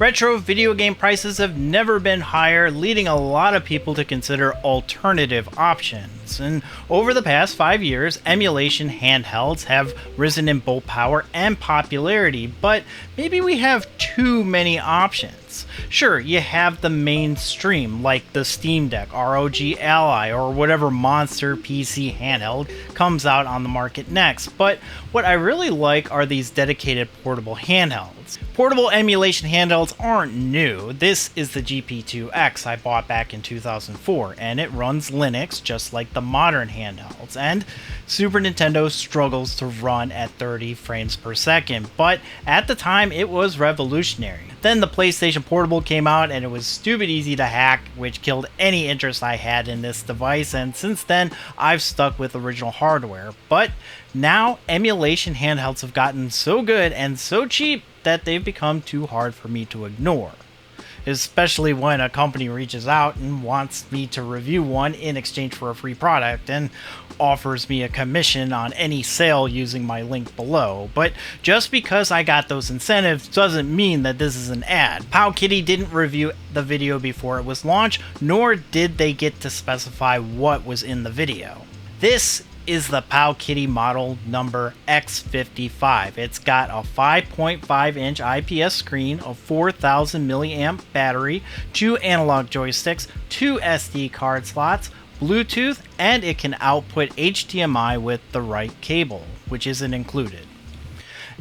Retro video game prices have never been higher, leading a lot of people to consider alternative options. And over the past 5 years, emulation handhelds have risen in both power and popularity, but maybe we have too many options. Sure, you have the mainstream, like the Steam Deck, ROG Ally, or whatever monster PC handheld comes out on the market next, but what I really like are these dedicated portable handhelds. Portable emulation handhelds aren't new. This is the GP2X I bought back in 2004, and it runs Linux just like the modern handhelds, and Super Nintendo struggles to run at 30 frames per second, but at the time it was revolutionary. Then the PlayStation Portable came out and it was stupid easy to hack, which killed any interest I had in this device, and since then I've stuck with original hardware. But now emulation handhelds have gotten so good and so cheap that they've become too hard for me to ignore. Especially when a company reaches out and wants me to review one in exchange for a free product and offers me a commission on any sale using my link below. But just because I got those incentives doesn't mean that this is an ad. Powkiddy didn't review the video before it was launched, nor did they get to specify what was in the video. This is the Powkiddy model number X55. It's got a 5.5 inch IPS screen, a 4000 milliamp battery, 2 analog joysticks, 2 SD card slots, Bluetooth, and it can output HDMI with the right cable, which isn't included.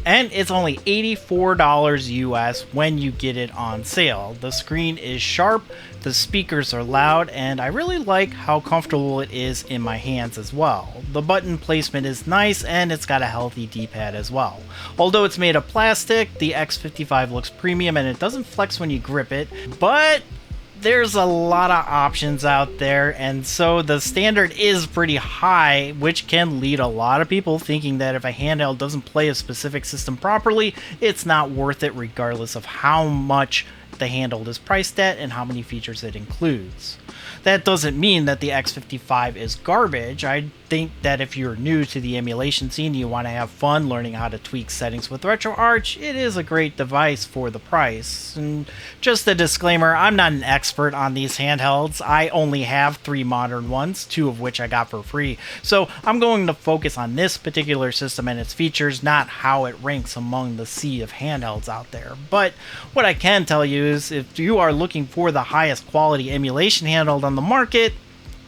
And it's only $84 US when you get it on sale. The screen is sharp, the speakers are loud, and I really like how comfortable it is in my hands as well. The button placement is nice, and it's got a healthy D-pad as well. Although it's made of plastic, the X55 looks premium and it doesn't flex when you grip it, but there's a lot of options out there, and so the standard is pretty high, which can lead a lot of people thinking that if a handheld doesn't play a specific system properly, it's not worth it regardless of how much the handheld is priced at and how many features it includes. That doesn't mean that the X55 is garbage. I think that if you're new to the emulation scene and you want to have fun learning how to tweak settings with RetroArch, it is a great device for the price. And just a disclaimer, I'm not an expert on these handhelds. I only have 3 modern ones, 2 of which I got for free. So I'm going to focus on this particular system and its features, not how it ranks among the sea of handhelds out there. But what I can tell you is if you are looking for the highest quality emulation handheld on the market,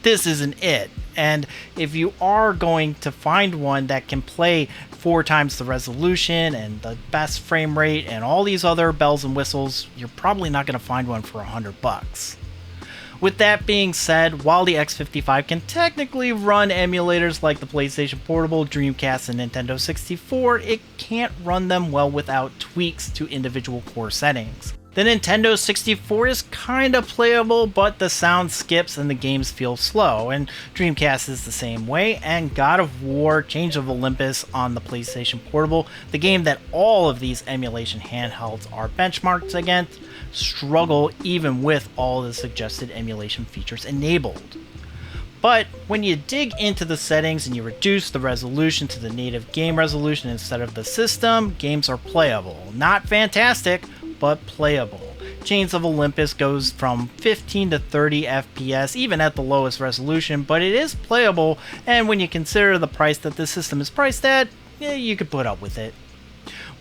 this isn't it. And if you are going to find one that can play 4 times the resolution and the best frame rate and all these other bells and whistles, you're probably not going to find one for $100. With that being said, while the X55 can technically run emulators like the PlayStation Portable, Dreamcast, and Nintendo 64, it can't run them well without tweaks to individual core settings. The Nintendo 64 is kinda playable, but the sound skips and the games feel slow, and Dreamcast is the same way, and God of War Chains of Olympus on the PlayStation Portable, the game that all of these emulation handhelds are benchmarked against, struggle even with all the suggested emulation features enabled. But when you dig into the settings and you reduce the resolution to the native game resolution instead of the system, games are playable. Not fantastic, but playable. Chains of Olympus goes from 15 to 30 FPS, even at the lowest resolution, but it is playable, and when you consider the price that this system is priced at, you could put up with it.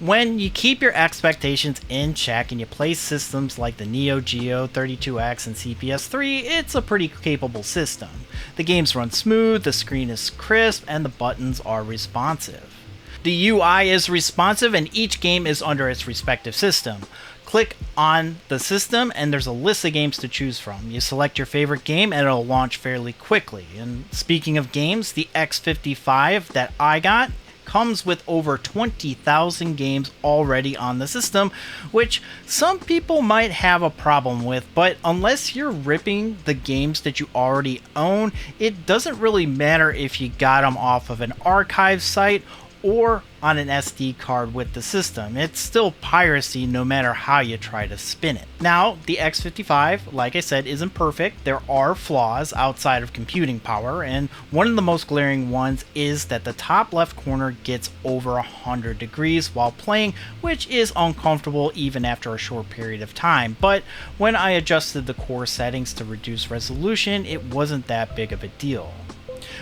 When you keep your expectations in check and you play systems like the Neo Geo, 32X, and CPS3, it's a pretty capable system. The games run smooth, the screen is crisp, and the buttons are responsive. The UI is responsive and each game is under its respective system. Click on the system and there's a list of games to choose from. You select your favorite game and it'll launch fairly quickly. And speaking of games, the X55 that I got comes with over 20,000 games already on the system, which some people might have a problem with, but unless you're ripping the games that you already own, it doesn't really matter if you got them off of an archive site or on an SD card with the system. It's still piracy no matter how you try to spin it. Now, the X55, like I said, isn't perfect. There are flaws outside of computing power, and one of the most glaring ones is that the top left corner gets over 100 degrees while playing, which is uncomfortable even after a short period of time. But when I adjusted the core settings to reduce resolution, it wasn't that big of a deal.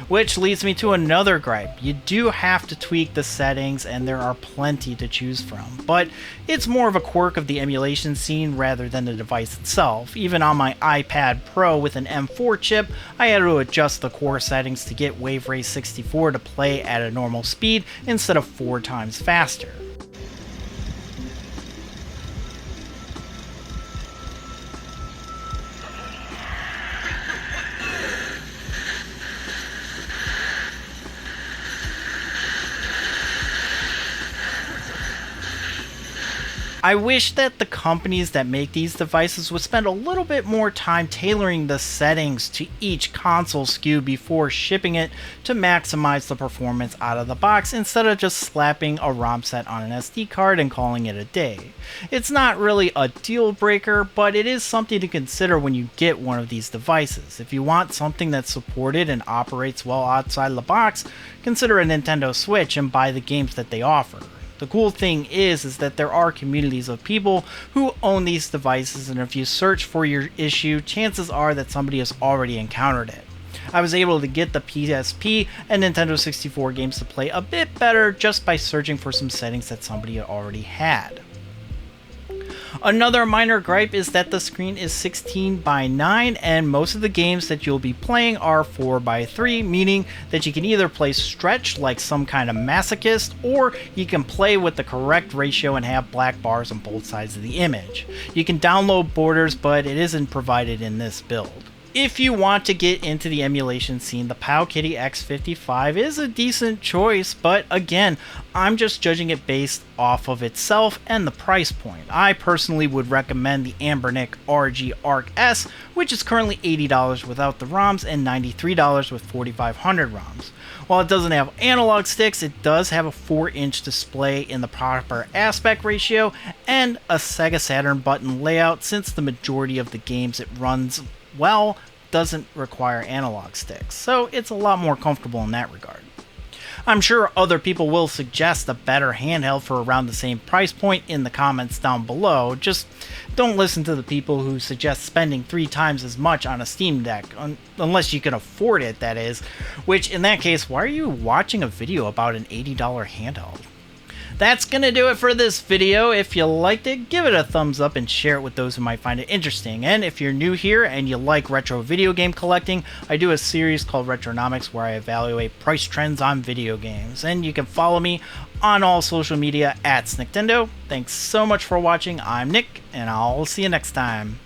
Which leads me to another gripe. You do have to tweak the settings, and there are plenty to choose from, but it's more of a quirk of the emulation scene rather than the device itself. Even on my iPad Pro with an M4 chip, I had to adjust the core settings to get Wave Race 64 to play at a normal speed instead of 4 times faster. I wish that the companies that make these devices would spend a little bit more time tailoring the settings to each console SKU before shipping it to maximize the performance out of the box instead of just slapping a ROM set on an SD card and calling it a day. It's not really a deal breaker, but it is something to consider when you get one of these devices. If you want something that's supported and operates well outside the box, consider a Nintendo Switch and buy the games that they offer. The cool thing is that there are communities of people who own these devices, and if you search for your issue, chances are that somebody has already encountered it. I was able to get the PSP and Nintendo 64 games to play a bit better just by searching for some settings that somebody already had. Another minor gripe is that the screen is 16:9 and most of the games that you'll be playing are 4:3, meaning that you can either play stretched like some kind of masochist, or you can play with the correct ratio and have black bars on both sides of the image. You can download borders, but it isn't provided in this build. If you want to get into the emulation scene, the Powkiddy X55 is a decent choice, but again, I'm just judging it based off of itself and the price point. I personally would recommend the Anbernic RG Arc S, which is currently $80 without the ROMs and $93 with 4500 ROMs. While it doesn't have analog sticks, it does have a 4-inch display in the proper aspect ratio and a Sega Saturn button layout, since the majority of the games it runs well doesn't require analog sticks, so it's a lot more comfortable in that regard. I'm sure other people will suggest a better handheld for around the same price point in the comments down below. Just don't listen to the people who suggest spending 3 times as much on a Steam Deck, unless you can afford it, that is, which in that case, why are you watching a video about an $80 handheld? That's gonna do it for this video. If you liked it, give it a thumbs up and share it with those who might find it interesting. And if you're new here and you like retro video game collecting, I do a series called Retronomics where I evaluate price trends on video games. And you can follow me on all social media at snicktendo. Thanks so much for watching. I'm Nick, and I'll see you next time.